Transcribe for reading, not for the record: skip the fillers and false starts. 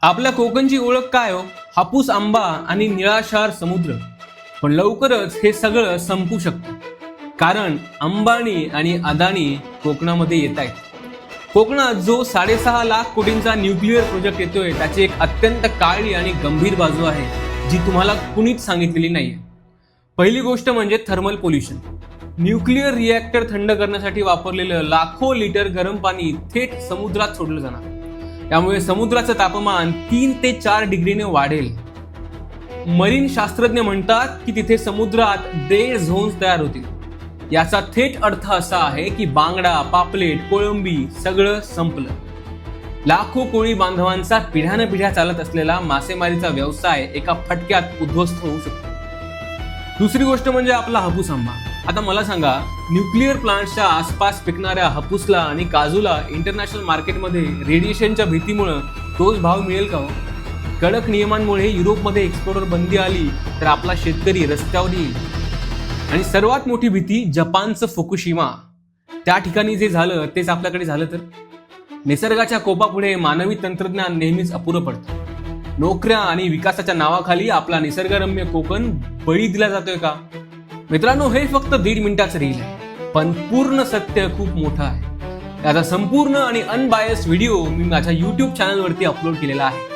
आपल्या कोकणची ओळख काय हो? हापूस आंबा आणि निळाशार समुद्र. पण लवकरच हे सगळं संपू शकतं, कारण अंबानी आणि अदानी कोकणामध्ये येत आहेत. कोकणात जो 6.5 लाख कोटींचा न्यूक्लिअर प्रोजेक्ट येतोय, त्याची एक अत्यंत काळी आणि गंभीर बाजू आहे, जी तुम्हाला कुणीच सांगितलेली नाहीये. पहिली गोष्ट म्हणजे थर्मल पोल्युशन. न्यूक्लिअर रिॲक्टर थंड करण्यासाठी वापरलेलं लाखो लिटर गरम पाणी थेट समुद्रात सोडलं जाणार. त्यामुळे समुद्राचं तापमान 3 ते 4 डिग्रीने वाढेल. मरीन शास्त्रज्ञ म्हणतात की तिथे समुद्रात डेड झोन्स तयार होतील. याचा थेट अर्थ असा आहे की बांगडा, पापलेट, कोळंबी सगळं संपलं. लाखो कोळी बांधवांचा पिढ्यानपिढ्या चालत असलेला मासेमारीचा व्यवसाय एका फटक्यात उद्ध्वस्त होऊ शकतो. दुसरी गोष्ट म्हणजे आपला हापूस आंबा. आता मला सांगा, न्यूक्लिअर प्लांट्सच्या आसपास पिकणाऱ्या हापूसला आणि काजूला इंटरनॅशनल मार्केटमध्ये रेडिएशनच्या भीतीमुळे तोच भाव मिळेल का हो? कडक नियमांमुळे युरोपमध्ये एक्सपोर्टवर बंदी आली तर आपला शेतकरी रस्त्यावर येईल. आणि सर्वात मोठी भीती जपानचं फुकुशिमा. त्या ठिकाणी जे झालं तेच आपल्याकडे झालं तर? निसर्गाच्या कोपापुढे मानवी तंत्रज्ञान नेहमीच अपुरं पडतं. नोकऱ्या आणि विकासाच्या नावाखाली आपला निसर्गरम्य कोकण बळी दिला जातोय का? मित्रांनो, हे फक्त 1.5 मिनिटाचं रील आहे, पण पूर्ण सत्य खूप मोठं आहे. त्याचा संपूर्ण आणि अनबायस्ड व्हिडिओ मी माझ्या YouTube चॅनलवरती अपलोड केलेला आहे.